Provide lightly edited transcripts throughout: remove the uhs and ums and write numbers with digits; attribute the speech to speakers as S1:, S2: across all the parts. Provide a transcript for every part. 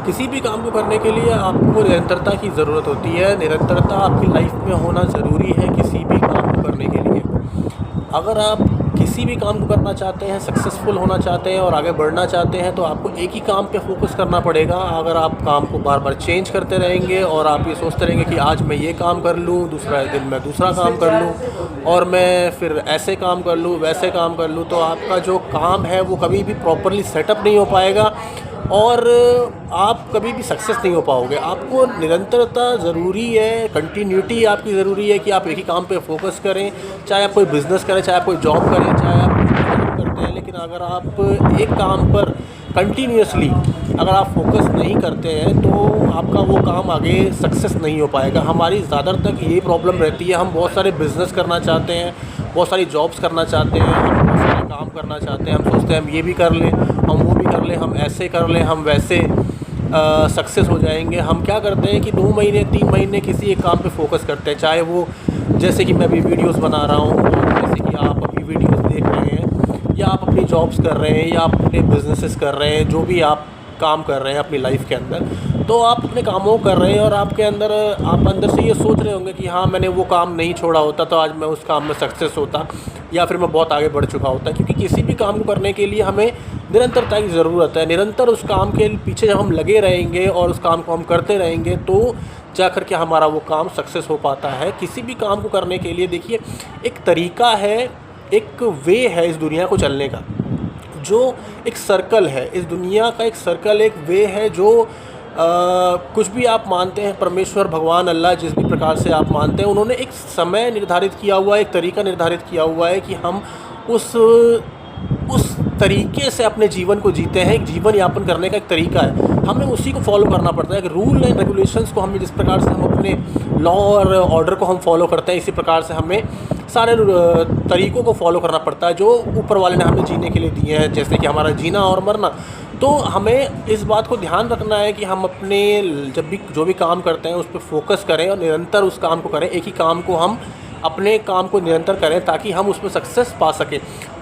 S1: किसी भी काम को करने के लिए आपको निरंतरता की ज़रूरत होती है। निरंतरता आपकी लाइफ में होना ज़रूरी है किसी भी काम को करने के लिए। अगर आप किसी भी काम को करना चाहते हैं, सक्सेसफुल होना चाहते हैं और आगे बढ़ना चाहते हैं, तो आपको एक ही काम पे फोकस करना पड़ेगा। अगर आप काम को बार बार चेंज करते रहेंगे और आप ये सोचते रहेंगे कि आज मैं ये काम कर लूँ, दूसरा दिन मैं दूसरा काम कर लूँ और मैं फिर ऐसे काम कर लूँ, वैसे काम कर लूँ, तो आपका जो काम है वो कभी भी प्रॉपरली सेटअप नहीं हो पाएगा और आप कभी भी सक्सेस नहीं हो पाओगे। आपको निरंतरता ज़रूरी है, कंटिन्यूटी आपकी ज़रूरी है कि आप एक ही काम पे फोकस करें। चाहे आप कोई बिज़नेस करें, चाहे आप कोई जॉब करें, चाहे आप कुछ भी काम करते हैं, लेकिन अगर आप एक काम पर कंटिन्यूअसली अगर आप फोकस नहीं करते हैं तो आपका वो काम आगे सक्सेस नहीं हो पाएगा। हमारी ज़्यादातर तक यही प्रॉब्लम रहती है। हम बहुत सारे बिज़नेस करना चाहते हैं, बहुत सारी जॉब्स करना चाहते हैं, हम बहुत सारे काम करना चाहते हैं। हम सोचते हैं हम ये भी कर लें, हम वो भी कर लें, हम ऐसे कर लें, हम वैसे सक्सेस हो जाएंगे। हम क्या करते हैं कि 2 महीने 3 महीने किसी एक काम पे फोकस करते हैं, चाहे वो जैसे कि मैं अभी वीडियोस बना रहा हूँ, जैसे कि आप अभी वीडियोस देख रहे हैं, या आप अपनी जॉब्स कर रहे हैं, या आप अपने बिजनेसेस कर रहे हैं, जो भी आप काम कर रहे हैं अपनी लाइफ के अंदर, तो आप अपने कामों को कर रहे हैं और आपके अंदर आप अंदर से ये सोच रहे होंगे कि हाँ, मैंने वो काम नहीं छोड़ा होता तो आज मैं उस काम में सक्सेस होता या फिर मैं बहुत आगे बढ़ चुका होता। क्योंकि किसी भी काम को करने के लिए हमें निरंतरता की ज़रूरत है। निरंतर उस काम के पीछे जब हम लगे रहेंगे और उस काम को हम करते रहेंगे तो जा कर के हमारा वो काम सक्सेस हो पाता है। किसी भी काम को करने के लिए देखिए एक तरीका है, एक वे है इस दुनिया को चलने का, जो एक सर्कल है। इस दुनिया का एक सर्कल, एक वे है जो कुछ भी आप मानते हैं, परमेश्वर, भगवान, अल्लाह, जिस भी प्रकार से आप मानते हैं, उन्होंने एक समय निर्धारित किया हुआ है, एक तरीका निर्धारित किया हुआ है कि हम उस तरीके से अपने जीवन को जीते हैं। एक जीवन यापन करने का एक तरीका है, हमें उसी को फॉलो करना पड़ता है। एक रूल एंड रेगुलेशंस को हमें जिस प्रकार से हम अपने लॉ और ऑर्डर को हम फॉलो करते हैं, इसी प्रकार से हमें सारे तरीक़ों को फॉलो करना पड़ता है जो ऊपर वाले ने हमें जीने के लिए दिए हैं, जैसे कि हमारा जीना और मरना। तो हमें इस बात को ध्यान रखना है कि हम अपने जब भी जो भी काम करते हैं उस पर फोकस करें और निरंतर उस काम को करें। एक ही काम को हम अपने काम को निरंतर करें ताकि हम उसमें सक्सेस पा सकें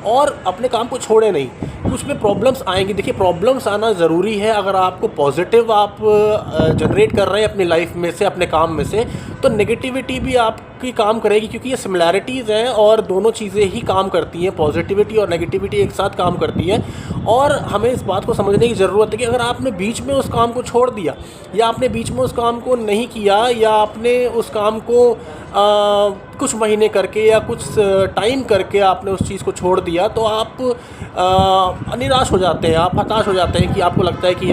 S1: और अपने काम को छोड़ें नहीं। कुछ में प्रॉब्लम्स आएंगी, देखिए प्रॉब्लम्स आना ज़रूरी है। अगर आपको पॉजिटिव आप जनरेट कर रहे हैं अपनी लाइफ में से, अपने काम में से, तो नेगेटिविटी भी आपकी काम करेगी, क्योंकि ये सिमिलैरिटीज़ हैं और दोनों चीज़ें ही काम करती हैं। पॉजिटिविटी और नेगेटिविटी एक साथ काम करती है और हमें इस बात को समझने की ज़रूरत है कि अगर आपने बीच में उस काम को छोड़ दिया या आपने बीच में उस काम को नहीं किया या आपने उस काम को कुछ महीने करके या कुछ टाइम करके आपने उस चीज़ को छोड़ दिया, तो आप निराश हो जाते हैं, आप हताश हो जाते हैं कि आपको लगता है कि